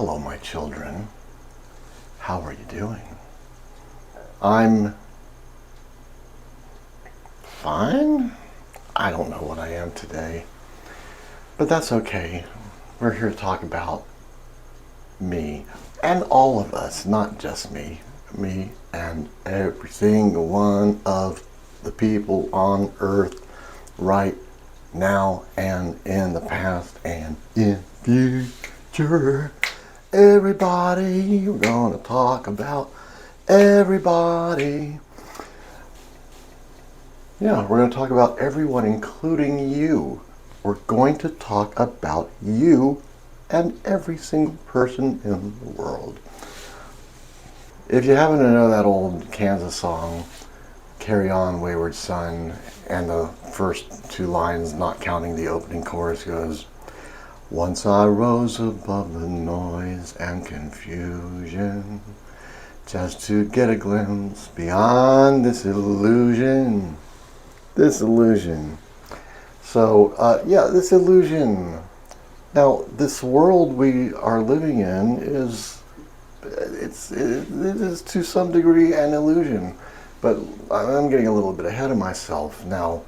Hello, my children. How are you doing? I'm fine. I don't know what I am today, but that's okay. We're here to talk about me and all of us, not just me. Me and every single one of the people on earth right now and in the past and in future. Everybody, we're going to talk about everybody. Yeah, we're going to talk about everyone, including you. We're going to talk about you and every single person in the world. If you happen to know that old Kansas song, Carry On Wayward Son, and the first two lines, not counting the opening chorus, goes, once I rose above the noise and confusion, just to get a glimpse beyond this illusion. This illusion. So, this illusion. Now, this world we are living in it is to some degree an illusion. But I'm getting a little bit ahead of myself now.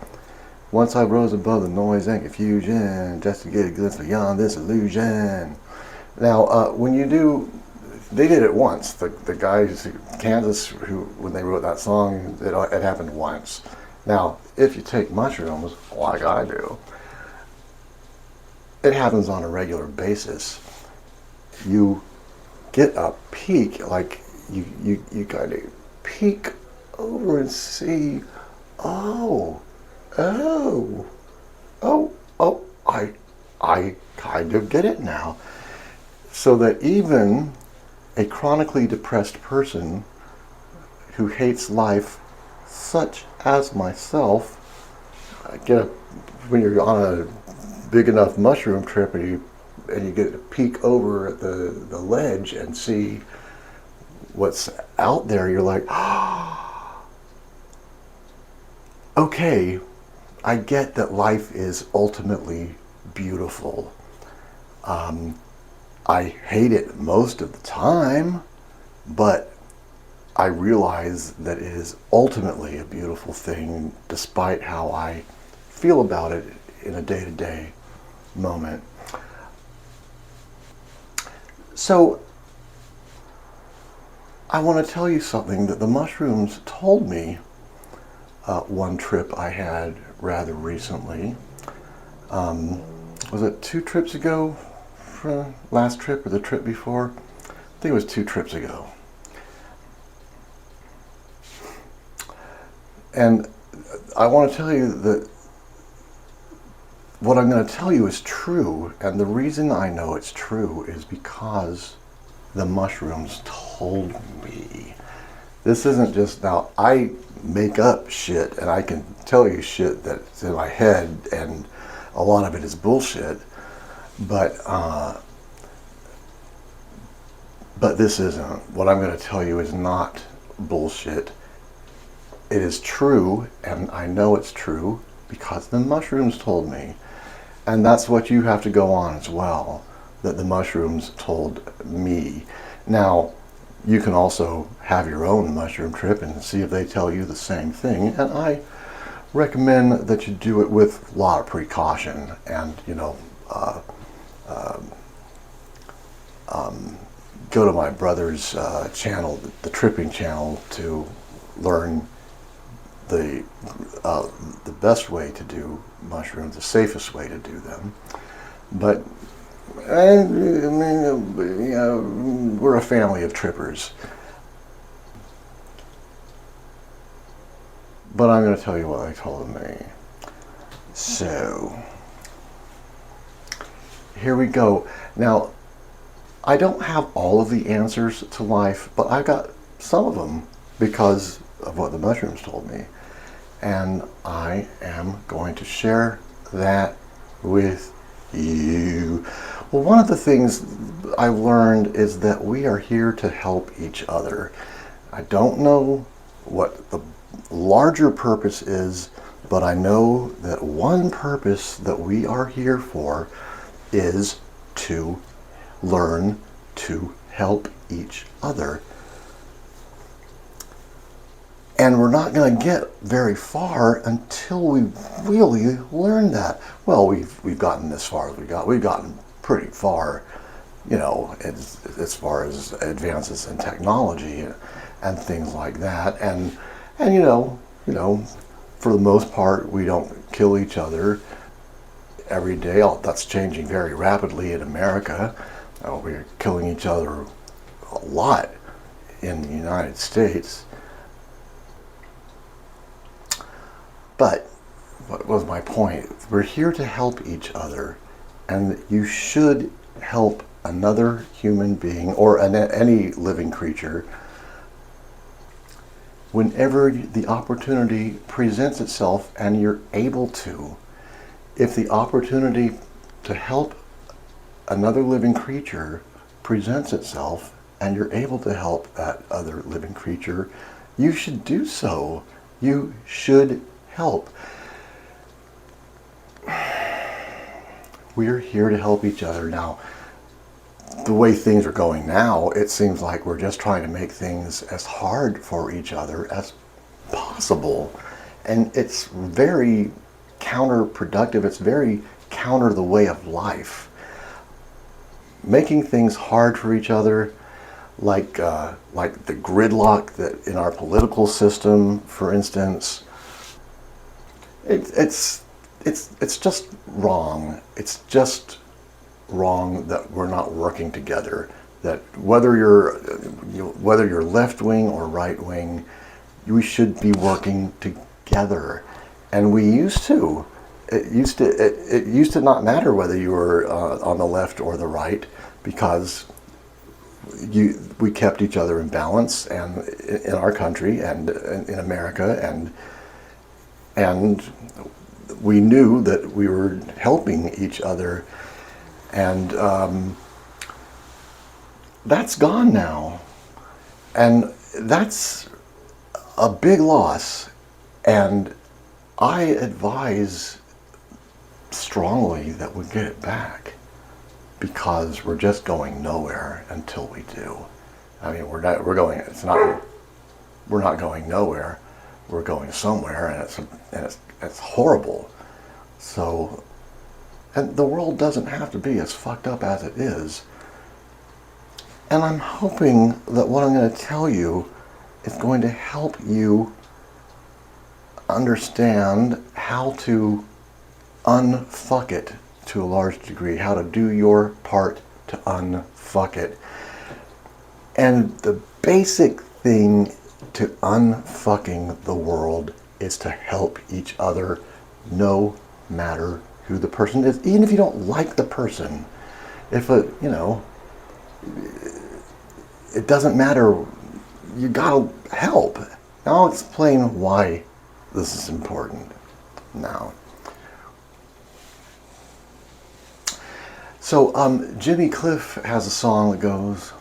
Once I rose above the noise and confusion, just to get a glimpse beyond this illusion. Now, they did it once. The guys, Kansas, when they wrote that song, it happened once. Now, if you take mushrooms, like I do, it happens on a regular basis. You get a peak, like you kind of peek over and see, I kind of get it now. So that even a chronically depressed person who hates life, such as myself, when you're on a big enough mushroom trip and you get to peek over at the ledge and see what's out there, you're like, okay, I get that life is ultimately beautiful. I hate it most of the time, but I realize that it is ultimately a beautiful thing, despite how I feel about it in a day-to-day moment. So, I want to tell you something that the mushrooms told me one trip I had rather recently. Was it 2 trips ago? For last trip or the trip before? I think it was 2 trips ago. And I want to tell you that what I'm going to tell you is true, and the reason I know it's true is because the mushrooms told me. This isn't just, now I make up shit and I can tell you shit that's in my head and a lot of it is bullshit, but this isn't. What I'm going to tell you is not bullshit. It is true, and I know it's true because the mushrooms told me. And that's what you have to go on as well, that the mushrooms told me. Now, you can also have your own mushroom trip and see if they tell you the same thing. And I recommend that you do it with a lot of precaution and, go to my brother's channel, the Tripping Channel, to learn the best way to do mushrooms, the safest way to do them. But I mean, we're a family of trippers. But I'm going to tell you what they told me. So, here we go. Now, I don't have all of the answers to life, but I got some of them because of what the mushrooms told me. And I am going to share that with you. Well, one of the things I've learned is that we are here to help each other. I don't know what the larger purpose is, but I know that one purpose that we are here for is to learn to help each other. And we're not going to get very far until we really learn that. Well, we've gotten this far as we got. We've gotten pretty far, you know, as far as advances in technology and things like that. And you know, for the most part, we don't kill each other every day. That's changing very rapidly in America. We're killing each other a lot in the United States. But what was my point? We're here to help each other, and you should help another human being or any living creature whenever the opportunity presents itself and you're able to. If the opportunity to help another living creature presents itself and you're able to help that other living creature, you should do so. You should help. We're here to help each other. Now, the way things are going now, it seems like we're just trying to make things as hard for each other as possible. And it's very counterproductive. It's very counter the way of life. Making things hard for each other, like the gridlock that in our political system, for instance, it's just wrong. It's just wrong that we're not working together. That whether you're left wing or right wing, we should be working together. And we used to. It used to not matter whether you were on the left or the right, because we kept each other in balance, and in our country and in America, and we knew that we were helping each other, and that's gone now, and that's a big loss. And I advise strongly that we get it back, because we're just going nowhere until we do. I mean, we're not going nowhere. We're going somewhere, and it's horrible. So, and the world doesn't have to be as fucked up as it is. And I'm hoping that what I'm going to tell you is going to help you understand how to unfuck it to a large degree, how to do your part to unfuck it. And the basic thing to unfucking the world is to help each other, no matter who the person is, even if you don't like the person. If it doesn't matter, you gotta help. Now I'll explain why this is important now. So Jimmy Cliff has a song that goes,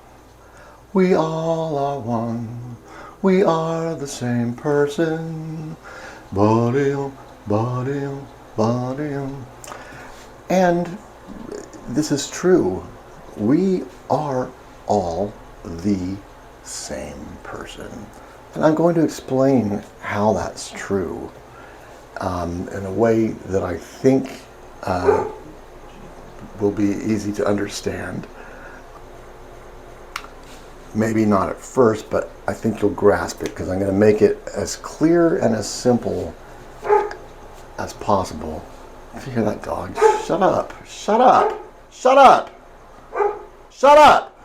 "We all are one, we are the same person, ba-dum, ba-dum, ba-dum." And this is true. We are all the same person. And I'm going to explain how that's true in a way that I think will be easy to understand. Maybe not at first, but I think you'll grasp it, because I'm going to make it as clear and as simple as possible. If you hear that dog, shut up, shut up, shut up, shut up.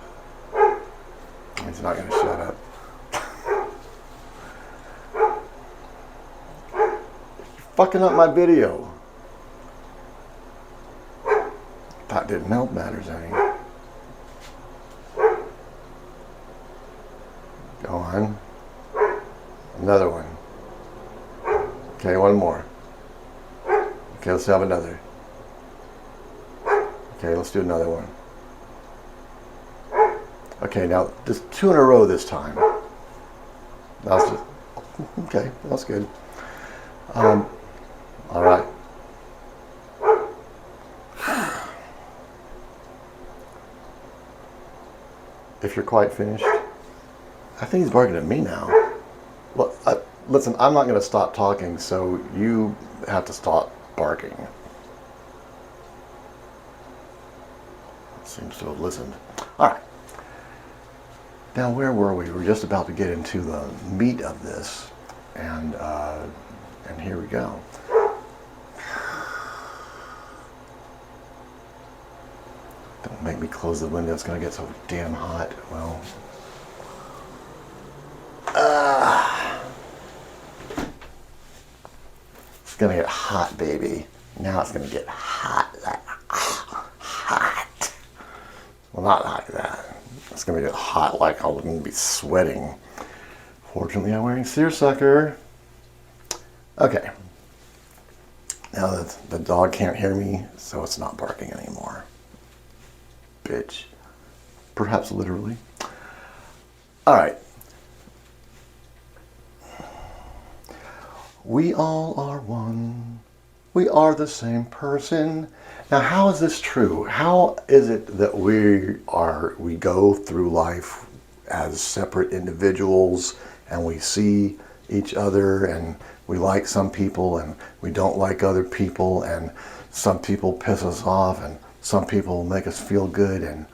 He's not going to shut up. You're fucking up my video. That didn't help matters any. Go on. Another one. Okay, one more. Okay, let's have another. Okay, let's do another one. Okay, now just 2 in a row this time. That's just, okay, that's good. All right. if you're quite finished. I think he's barking at me now. Well, listen, I'm not going to stop talking, so you have to stop barking. Seems to have listened. All right. Now, where were we? We were just about to get into the meat of this, and here we go. Don't make me close the window. It's going to get so damn hot. Well, it's going to get hot, baby. Now it's going to get hot. Hot. Well, not like that. It's going to get hot like I'm going to be sweating. Fortunately, I'm wearing seersucker. Okay. Now the dog can't hear me, so it's not barking anymore. Bitch. Perhaps literally. All right. We all are one. We are the same person. Now, how is this true? How is it that we go through life as separate individuals and we see each other and we like some people and we don't like other people, and some people piss us off and some people make us feel good and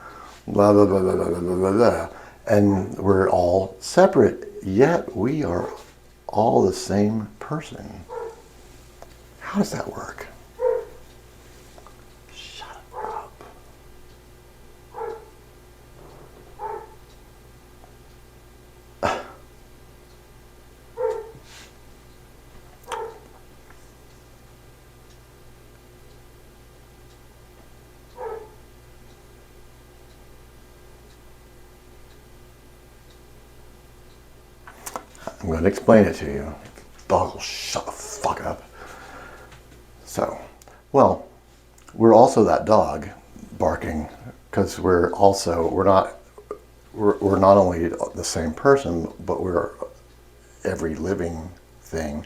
blah, blah, blah, blah, blah, blah, blah, blah. And we're all separate, yet we are all the same person. How does that work? Shut up. I'm going to explain it to you. Dog will shut the fuck up. So, well, we're also that dog barking because we're not only the same person, but we're every living thing.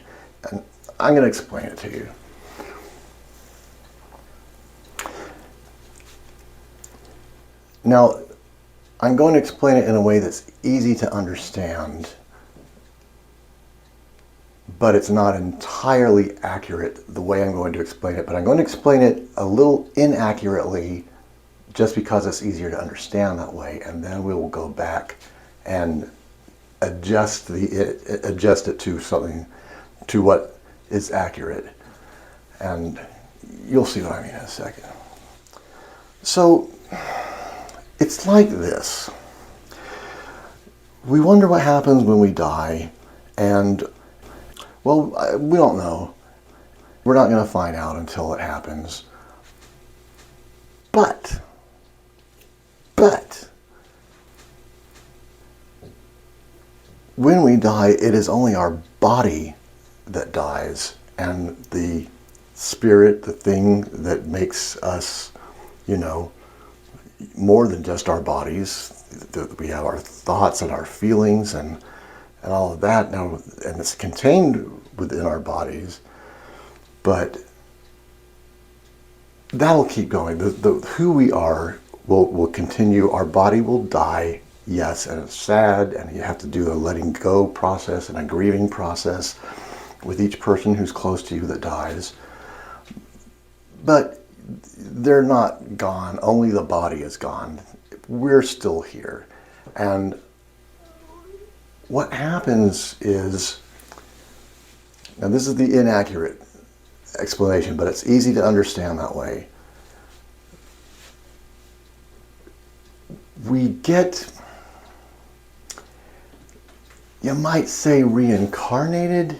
And I'm going to explain it to you. Now, I'm going to explain it in a way that's easy to understand, but it's not entirely accurate the way I'm going to explain it. But I'm going to explain it a little inaccurately just because it's easier to understand that way. And then we will go back and adjust it to something, to what is accurate. And you'll see what I mean in a second. So it's like this. We wonder what happens when we die, and well, we don't know. We're not going to find out until it happens. But, when we die, it is only our body that dies, and the spirit, the thing that makes us, more than just our bodies. We have our thoughts and our feelings and all of that now, and it's contained within our bodies, but that'll keep going. Who we are will continue. Our body will die, yes, and it's sad, and you have to do a letting go process and a grieving process with each person who's close to you that dies. But they're not gone, only the body is gone. We're still here. And what happens is, now this is the inaccurate explanation, but it's easy to understand that way. We get, you might say, reincarnated,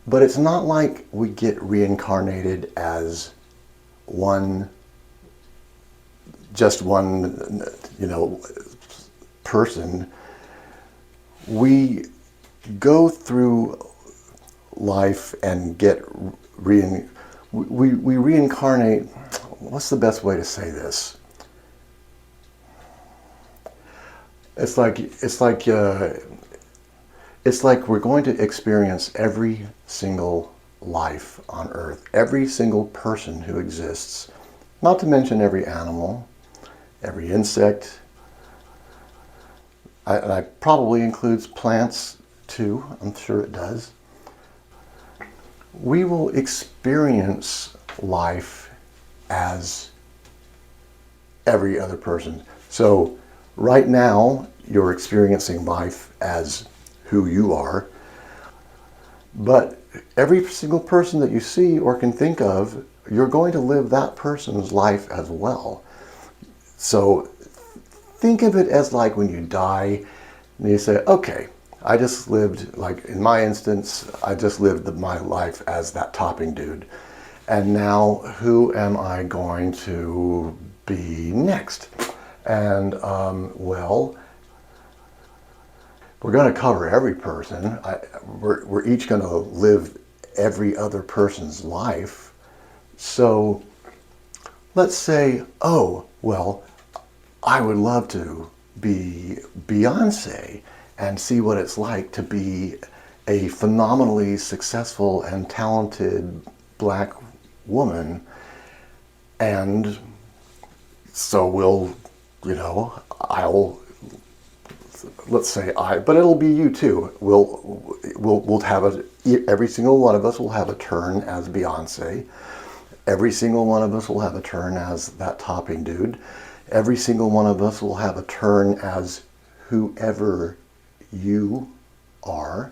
but it's not like we get reincarnated as just one person. We go through life and get we reincarnate. What's the best way to say this? It's like we're going to experience every single life on Earth, every single person who exists, not to mention every animal, every insect, and I probably includes plants too, I'm sure it does. We will experience life as every other person. So right now, you're experiencing life as who you are, but every single person that you see or can think of, you're going to live that person's life as well. So think of it as like when you die and you say, okay, I just lived, like in my instance, I just lived my life as that topping dude. And now who am I going to be next? And well, we're going to cover every person. We're each going to live every other person's life. So let's say, oh, well, I would love to be Beyonce and see what it's like to be a phenomenally successful and talented black woman. And so let's say but it'll be you too. We'll have every single one of us will have a turn as Beyonce. Every single one of us will have a turn as that topping dude. Every single one of us will have a turn as whoever you are.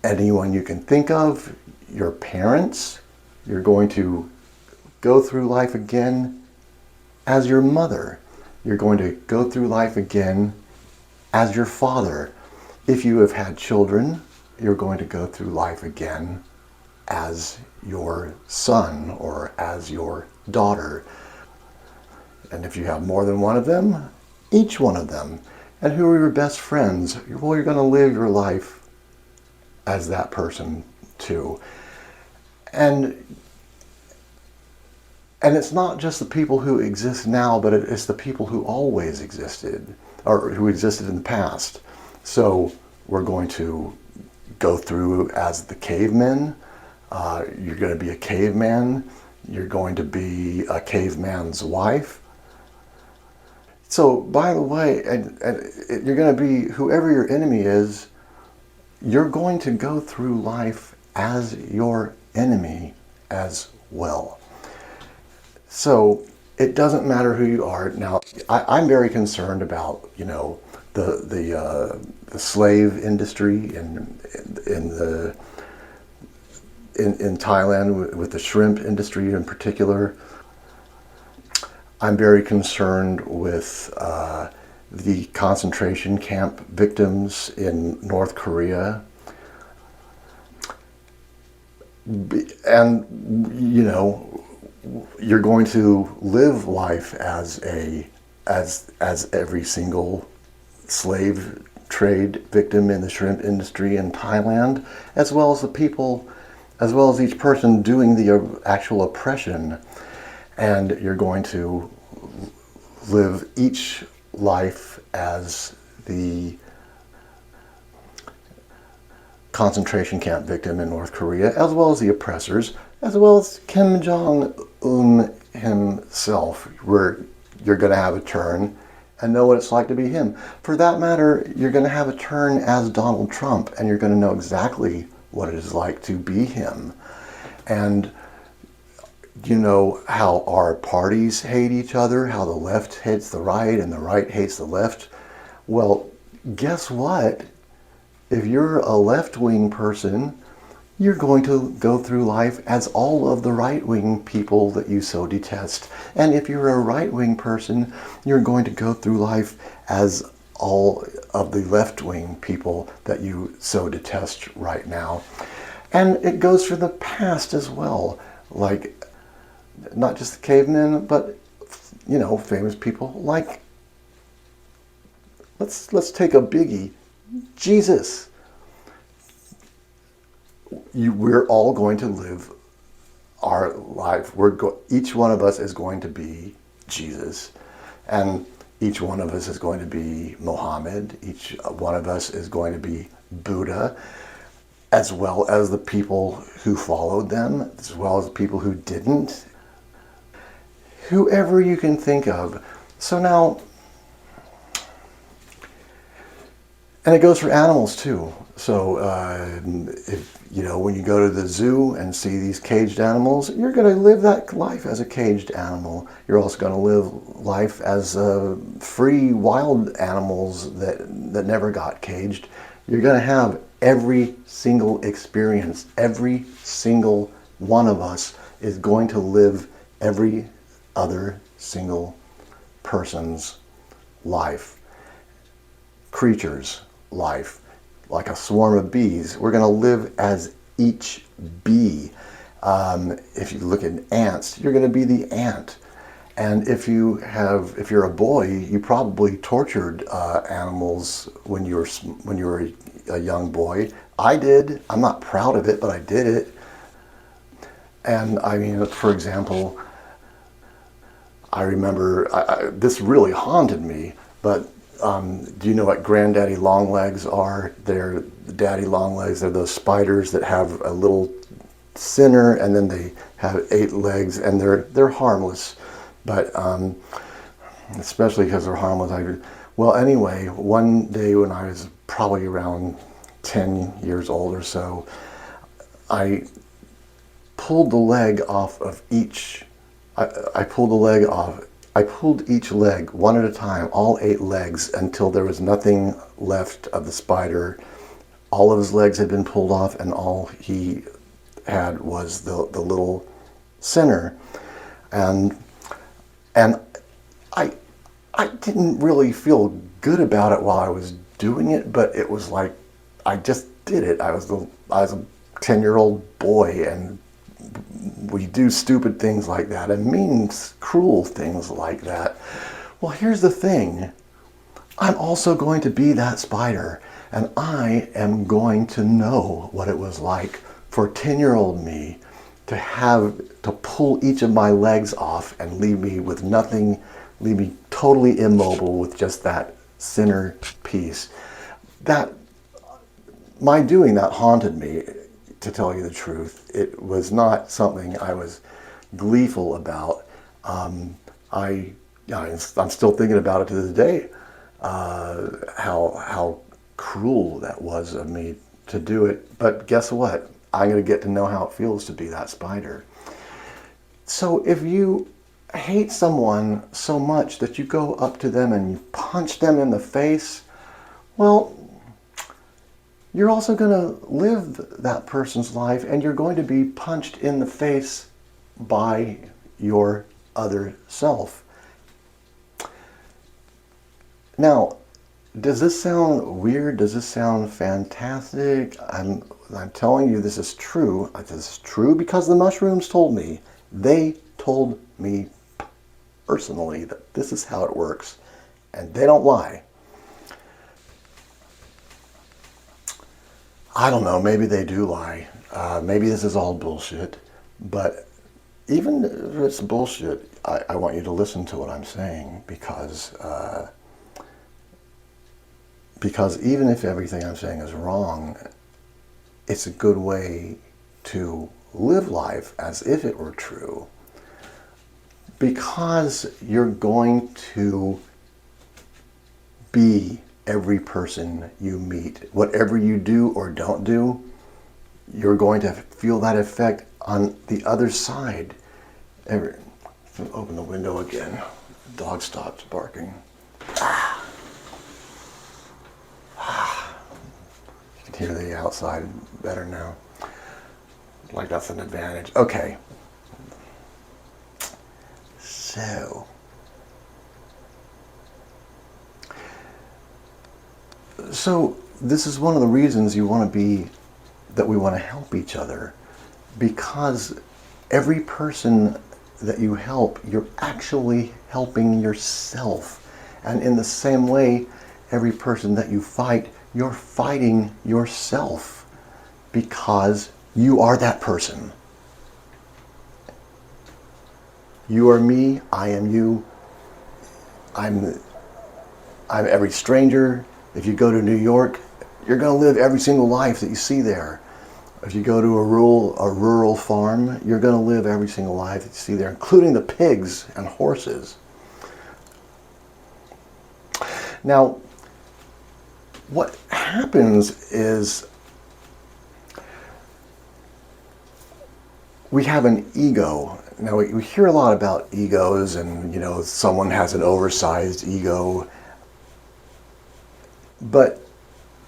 Anyone you can think of, your parents, you're going to go through life again as your mother. You're going to go through life again as your father. If you have had children, you're going to go through life again as your son or as your daughter. And if you have more than one of them, each one of them. And who are your best friends? Well, you're going to live your life as that person too. And it's not just the people who exist now, but it's the people who always existed, or who existed in the past. So we're going to go through as the cavemen. You're going to be a caveman. You're going to be a caveman's wife. So, by the way, and you're going to be, whoever your enemy is, you're going to go through life as your enemy as well. So it doesn't matter who you are. Now, I'm very concerned about, the slave industry in Thailand, with the shrimp industry in particular. I'm very concerned with the concentration camp victims in North Korea. And, you're going to live life as every single slave trade victim in the shrimp industry in Thailand, as well as each person doing the actual oppression. And you're going to live each life as the concentration camp victim in North Korea, as well as the oppressors, as well as Kim Jong-un himself, where you're going to have a turn and know what it's like to be him. For that matter, you're going to have a turn as Donald Trump, and you're going to know exactly what it is like to be him. And you know how our parties hate each other, how the left hates the right and the right hates the left. Well, guess what? If you're a left-wing person, you're going to go through life as all of the right-wing people that you so detest. And if you're a right-wing person, you're going to go through life as all of the left-wing people that you so detest right now. And it goes for the past as well. Like, not just the cavemen, but, famous people like, let's take a biggie, Jesus. We're all going to live our life. Each one of us is going to be Jesus, and each one of us is going to be Mohammed. Each one of us is going to be Buddha, as well as the people who followed them, as well as the people who didn't. Whoever you can think of. So now, And it goes for animals too. So if you know, when you go to the zoo and see these caged animals, you're going to live that life as a caged animal. You're also going to live life as free wild animals that never got caged. You're going to have every single experience. Every single one of us is going to live every other single person's life, creature's life. Like a swarm of bees, we're going to live as each bee. If you look at ants, you're going to be the ant. And if you're a boy, you probably tortured animals when you were a young boy. I did. I'm not proud of it, but I did it. And I mean, for example, I remember this really haunted me. But do you know what granddaddy longlegs are? They're daddy longlegs. They're those spiders that have a little center, and then they have 8 legs, and they're harmless. But especially because they're harmless. Well, anyway, one day when I was probably around 10 years old or so, I pulled the leg off of each. I pulled the leg off. I pulled each leg one at a time, all 8 legs, until there was nothing left of the spider. All of his legs had been pulled off, and all he had was the little center. And I didn't really feel good about it while I was doing it, but it was like I just did it. I was a 10-year-old boy, and we do stupid things like that and mean, cruel things like that. Well, here's the thing. I'm also going to be that spider, and I am going to know what it was like for 10-year-old me to pull each of my legs off and leave me with nothing, leave me totally immobile with just that center piece. That, my doing that haunted me. To tell you the truth, it was not something I was gleeful about. I'm still thinking about it to this day. How cruel that was of me to do it. But guess what? I'm going to get to know how it feels to be that spider. So if you hate someone so much that you go up to them and you punch them in the face, well, you're also going to live that person's life, and you're going to be punched in the face by your other self. Now, does this sound weird? Does this sound fantastic? I'm telling you this is true. This is true because the mushrooms told me. They told me personally that this is how it works, and they don't lie. I don't know, maybe they do lie. Maybe this is all bullshit. But even if it's bullshit, I want you to listen to what I'm saying, because even if everything I'm saying is wrong, it's a good way to live life as if it were true. Because you're going to be every person you meet. Whatever you do or don't do, you're going to feel that effect on the other side. Open the window again. The dog stops barking. You can hear the outside better now. Like that's an advantage. Okay. So this is one of the reasons we want to help each other, because every person that you help, you're actually helping yourself. And in the same way, every person that you fight, you're fighting yourself, because you are that person. You are me, I am you. I'm every stranger. If you go to New York, you're going to live every single life that you see there. If you go to a rural farm, you're going to live every single life that you see there, including the pigs and horses. Now, what happens is we have an ego. Now we hear a lot about egos, and someone has an oversized ego. But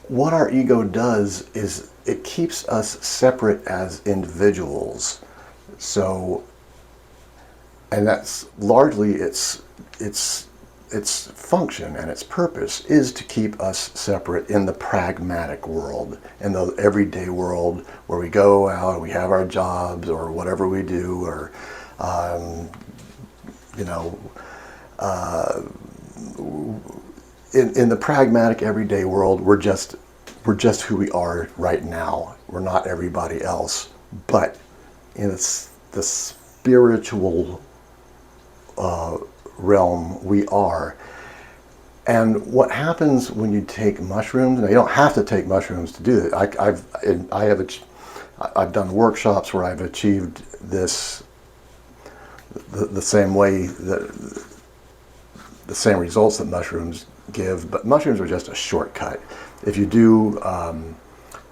what our ego does is it keeps us separate as individuals. So, and that's largely its function and its purpose is to keep us separate in the pragmatic world, in the everyday world where we go out and we have our jobs or whatever we do, or in the pragmatic everyday world, we're just who we are right now. We're not everybody else. But in the spiritual realm, we are. And what happens when you take mushrooms? Now, you don't have to take mushrooms to do it. I've done workshops where I've achieved this the same way, the same results that mushrooms give, but mushrooms are just a shortcut. If you do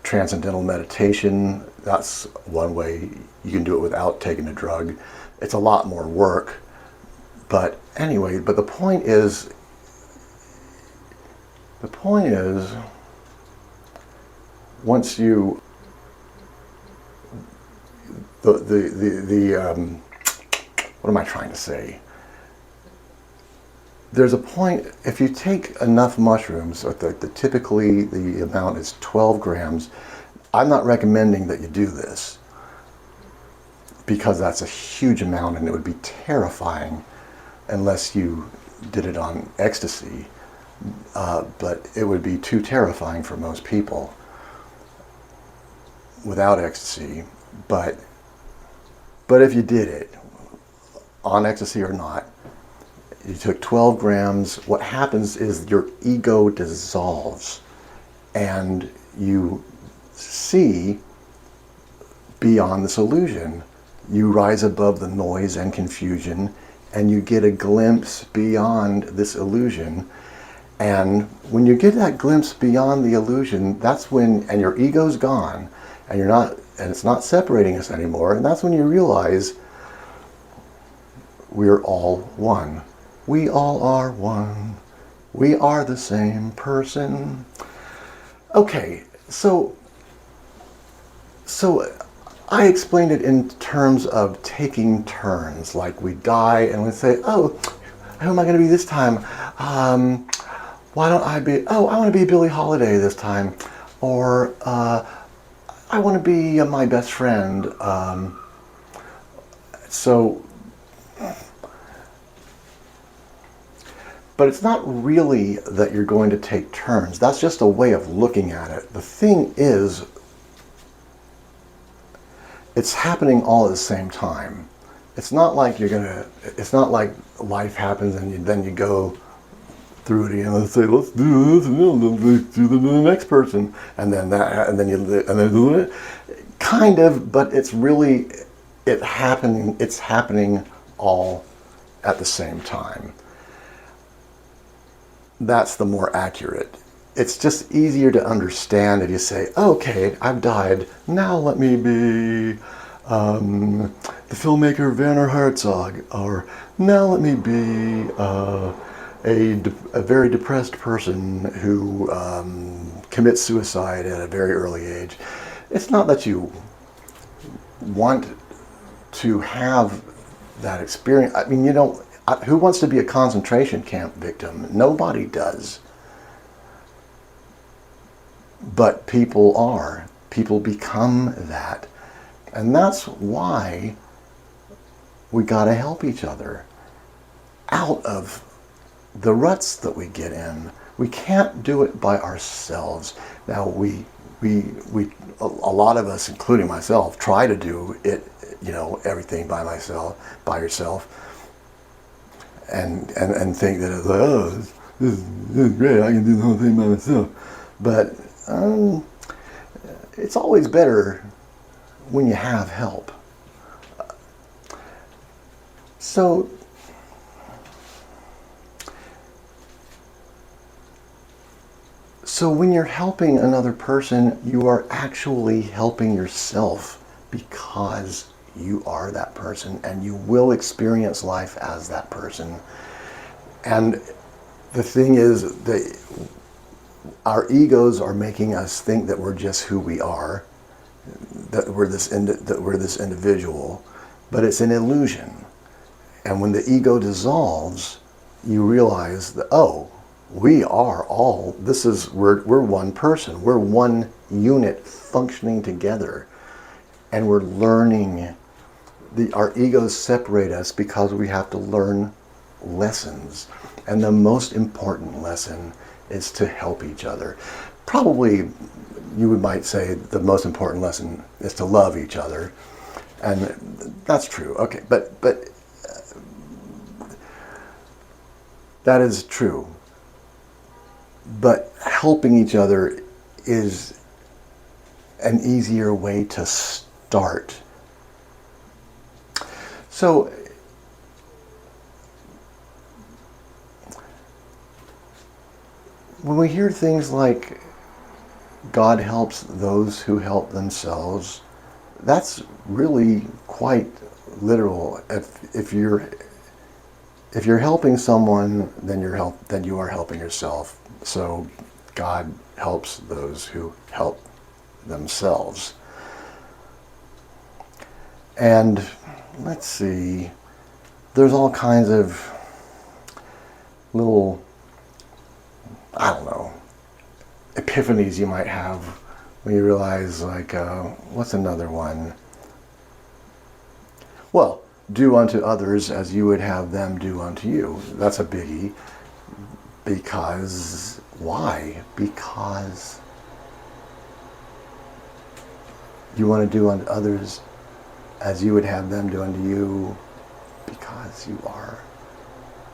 transcendental meditation, that's one way. You can do it without taking a drug. It's a lot more work, but anyway, the point is once you what am I trying to say? There's a point, if you take enough mushrooms, typically the amount is 12 grams. I'm not recommending that you do this because that's a huge amount and it would be terrifying unless you did it on ecstasy. But it would be too terrifying for most people without ecstasy. But if you did it on ecstasy or not, you took 12 grams, what happens is your ego dissolves and you see beyond this illusion. You rise above the noise and confusion and you get a glimpse beyond this illusion. And when you get that glimpse beyond the illusion, that's when, and your ego's gone and it's not separating us anymore. And that's when you realize we're all one. We all are one. We are the same person. Okay, so I explained it in terms of taking turns. Like we die and we say, oh, who am I going to be this time? Why don't I be, I want to be Billie Holiday this time. Or I want to be my best friend. But it's not really that you're going to take turns. That's just a way of looking at it. The thing is, it's happening all at the same time. It's not like it's not like life happens and then you go through it again and say, let's do this, and then let's do the next person. And then do it. Kind of, but it's really, it's happening all at the same time. That's the more accurate. It's just easier to understand if you say, okay, I've died. Now let me be the filmmaker Werner Herzog, or now let me be a very depressed person who commits suicide at a very early age. It's not that you want to have that experience. I mean, who wants to be a concentration camp victim? Nobody does. But people are. People become that. And that's why we gotta help each other out of the ruts that we get in. We can't do it by ourselves. Now a lot of us, including myself, try to do it, everything by yourself. And think that, this is great, I can do the whole thing by myself. But it's always better when you have help. So So when you're helping another person, you are actually helping yourself, because you are that person and you will experience life as that person. And the thing is that our egos are making us think that we're just who we are, that we're this individual, but it's an illusion. And when the ego dissolves, you realize that, oh, we are all, we're one person, we're one unit functioning together, and we're learning. Our egos separate us because we have to learn lessons, and the most important lesson is to help each other. Probably, you might say the most important lesson is to love each other, and that's true. Okay, but that is true. But helping each other is an easier way to start. So when we hear things like God helps those who help themselves, that's really quite literal. If you're helping someone, then you are helping yourself. So God helps those who help themselves. And let's see, there's all kinds of little, I don't know, epiphanies you might have when you realize, like, what's another one? Well, do unto others as you would have them do unto you. That's a biggie. Because, why? Because you want to do unto others as you would have them do unto you, because you are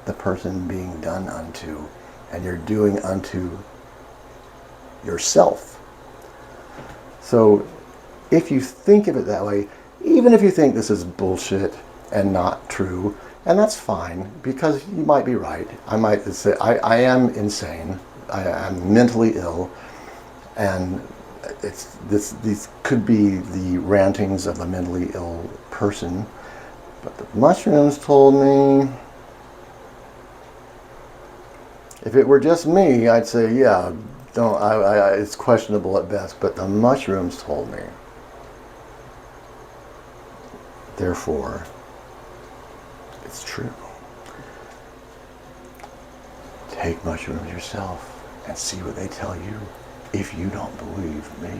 the person being done unto, and you're doing unto yourself. So if you think of it that way, even if you think this is bullshit and not true, and that's fine, because you might be right. I might say, I am insane. I am mentally ill, and these could be the rantings of a mentally ill person. But the mushrooms told me, if it were just me, I'd say, yeah, it's questionable at best. But the mushrooms told me, therefore, it's true. Take mushrooms yourself and see what they tell you, if you don't believe me.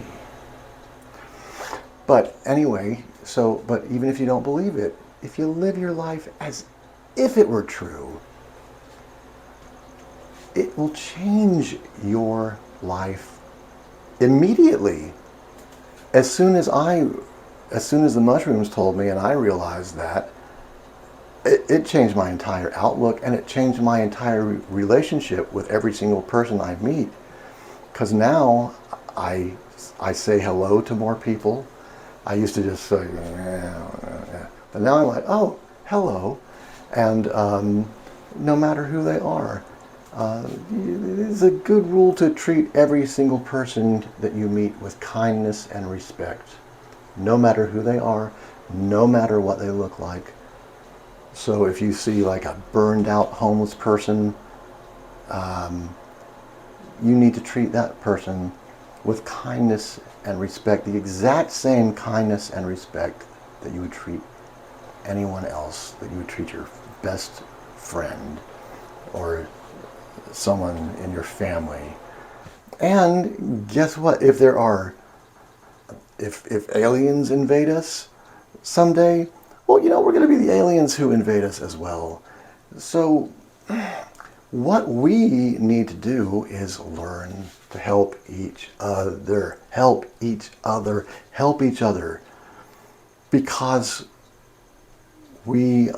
But anyway, but even if you don't believe it, if you live your life as if it were true, it will change your life immediately. As soon as the mushrooms told me and I realized that, it changed my entire outlook, and it changed my entire relationship with every single person I meet. Because now I say hello to more people. I used to just say, yeah. But now I'm like, oh, hello. And no matter who they are, it is a good rule to treat every single person that you meet with kindness and respect, no matter who they are, no matter what they look like. So if you see like a burned out homeless person, you need to treat that person with kindness and respect, the exact same kindness and respect that you would treat anyone else, that you would treat your best friend or someone in your family. And guess what? If aliens invade us someday, well, we're going to be the aliens who invade us as well. So what we need to do is learn to help each other, because we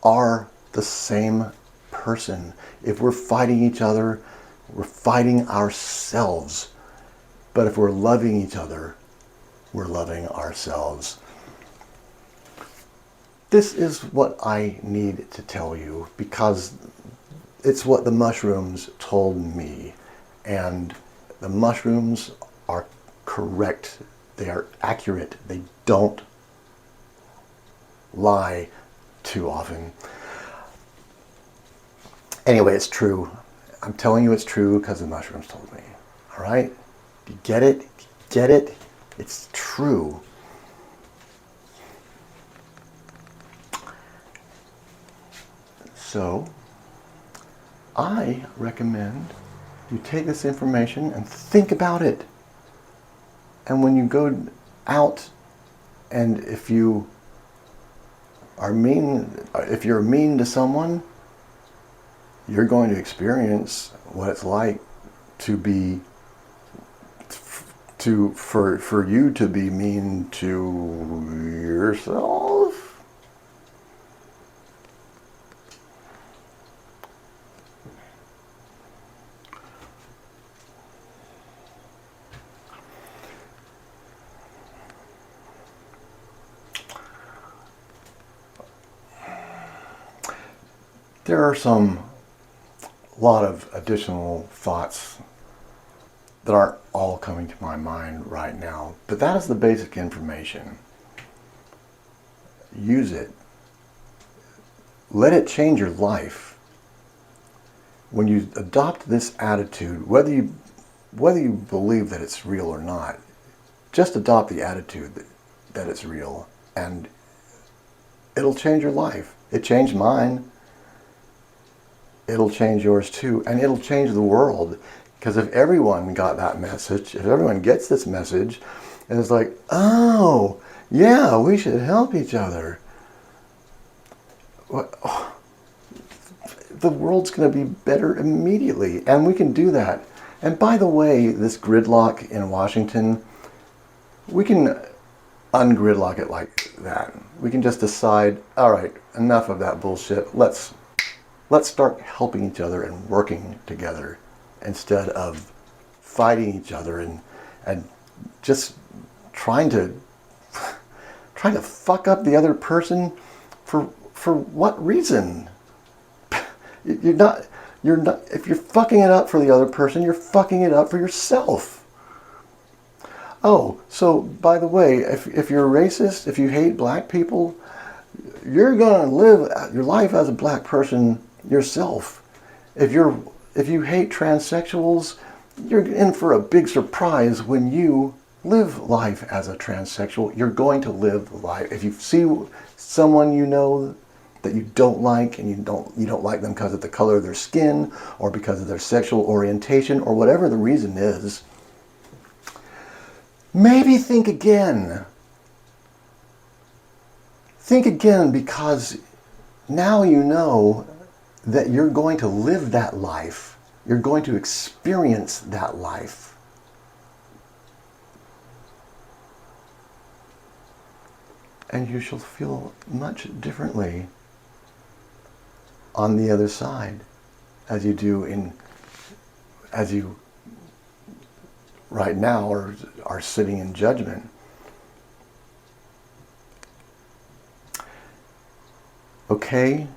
are the same person. If we're fighting each other, we're fighting ourselves. But if we're loving each other, we're loving ourselves. This is what I need to tell you, because it's what the mushrooms told me. And The mushrooms are correct. They are accurate. They don't lie too often. Anyway, it's true. I'm telling you it's true because the mushrooms told me. All right? You get it? Get it? It's true. So, I recommend you take this information and think about it. And when you go out, and if you're mean to someone, you're going to experience what it's like to be for you to be mean to yourself. There are a lot of additional thoughts that aren't all coming to my mind right now, but that is the basic information. Use it. Let it change your life. When you adopt this attitude, whether you believe that it's real or not, just adopt the attitude that it's real, and it'll change your life. It changed mine. It'll change yours too, and it'll change the world. Because if everyone got that message, if everyone gets this message, and it's like, oh, yeah, we should help each other, the world's going to be better immediately, and we can do that. And by the way, this gridlock in Washington, we can ungridlock it like that. We can just decide, all right, enough of that bullshit. Let's start helping each other and working together instead of fighting each other and just trying to fuck up the other person for what reason? You're not if you're fucking it up for the other person, you're fucking it up for yourself. Oh, so by the way, if you're a racist, if you hate black people, you're gonna live your life as a black person yourself. If you hate transsexuals, you're in for a big surprise when you live life as a transsexual. You're going to live life. If you see someone you know that you don't like, and you don't like them because of the color of their skin or because of their sexual orientation or whatever the reason is, maybe think again. Think again, because now you know that you're going to live that life. You're going to experience that life. And you shall feel much differently on the other side as you do as you right now are sitting in judgment. Okay?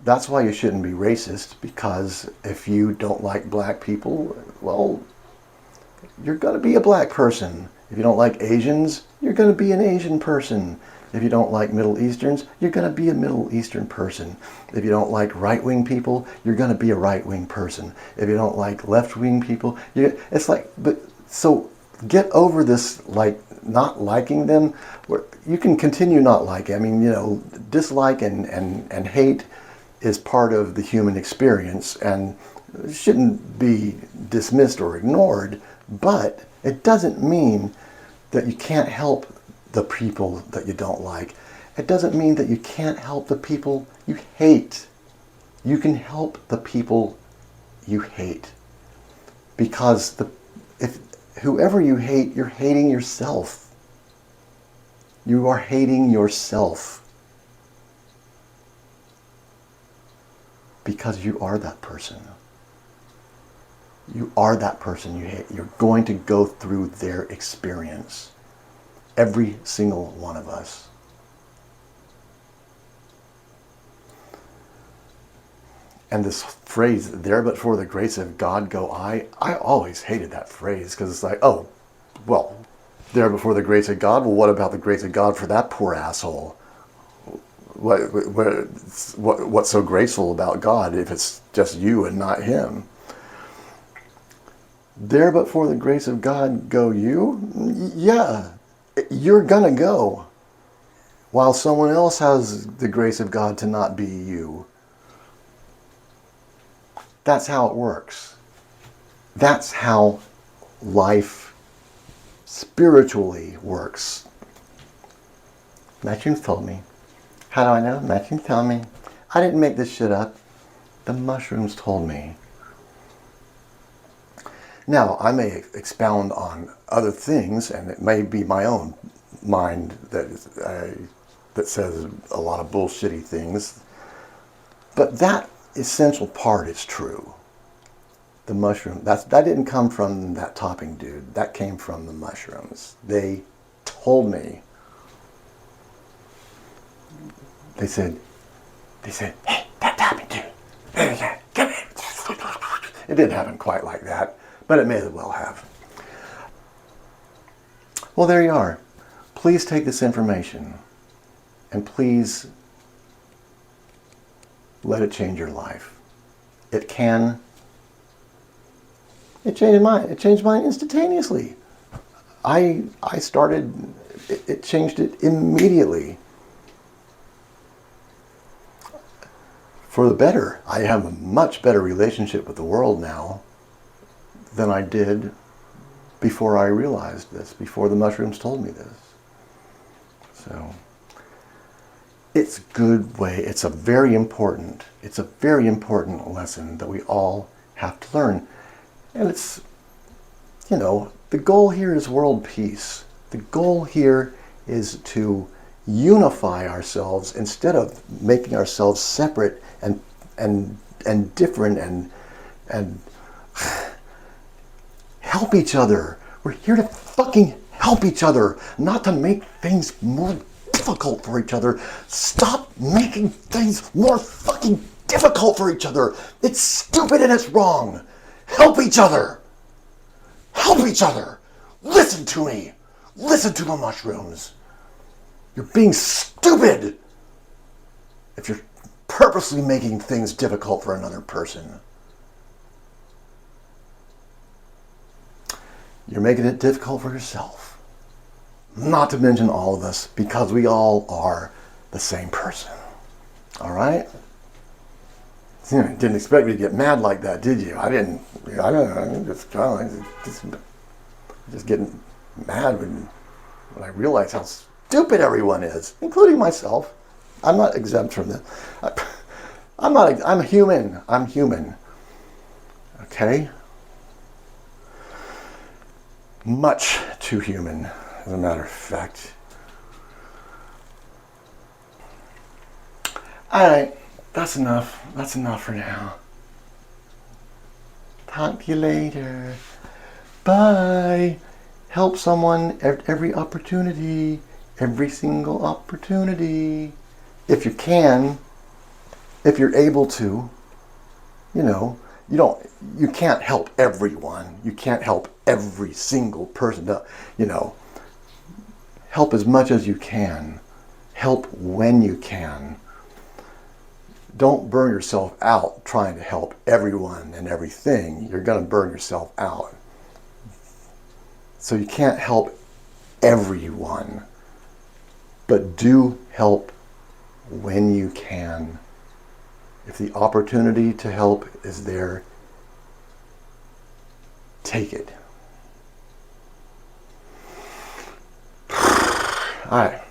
That's why you shouldn't be racist, because if you don't like black people, well, you're going to be a black person. If you don't like Asians, you're going to be an Asian person. If you don't like Middle Easterns, you're going to be a Middle Eastern person. If you don't like right-wing people, you're going to be a right-wing person. If you don't like left-wing people, so get over this, like, not liking them. You can continue not liking. I mean, dislike and hate is part of the human experience and shouldn't be dismissed or ignored, but it doesn't mean that you can't help the people that you don't like. It doesn't mean that you can't help the people you hate. You can help the people you hate, because if whoever you hate, you're hating yourself. You are hating yourself. Because you are that person. You are that person you hate. You're going to go through their experience. Every single one of us. And this phrase, there but for the grace of God go I always hated that phrase, because it's like, oh, well, there before the grace of God, well, what about the grace of God for that poor asshole? What's so graceful about God if it's just you and not him? There but for the grace of God go you? Yeah, you're gonna go. While someone else has the grace of God to not be you. That's how it works. That's how life spiritually works. Matchings told me. How do I know? Matchings told me. I didn't make this shit up. The mushrooms told me. Now, I may expound on other things, and it may be my own mind that says a lot of bullshitty things. But that essential part is true. The mushroom, that didn't come from that topping dude. That came from the mushrooms. They told me. They said, hey, that topping dude, come in. It didn't happen quite like that, but it may as well have. Well, there you are. Please take this information and please let it change your life. It can. It changed mine. It changed mine instantaneously. I started, it changed it immediately. For the better. I have a much better relationship with the world now than I did before I realized this, before the mushrooms told me this. So, it's a good way. It's a very important lesson that we all have to learn. And it's, the goal here is world peace. The goal here is to unify ourselves instead of making ourselves separate and different and help each other. We're here to fucking help each other, not to make things more difficult for each other. Stop making things more fucking difficult for each other. It's stupid and it's wrong. Help each other. Help each other. Listen to me. Listen to the mushrooms. You're being stupid if you're purposely making things difficult for another person. You're making it difficult for yourself. Not to mention all of us, because we all are the same person. All right? You didn't expect me to get mad like that, did you? I didn't. I don't know. Just getting mad when I realize how stupid everyone is, including myself. I'm not exempt from this. I'm human. I'm human. Okay? Much too human, as a matter of fact. All right. That's enough. That's enough for now. Talk to you later. Bye. Help someone every opportunity. Every single opportunity. If you can. If you're able to. You can't help everyone. You can't help every single person. Help as much as you can. Help when you can. Don't burn yourself out trying to help everyone and everything. You're going to burn yourself out. So you can't help everyone. But do help when you can. If the opportunity to help is there, take it. All right.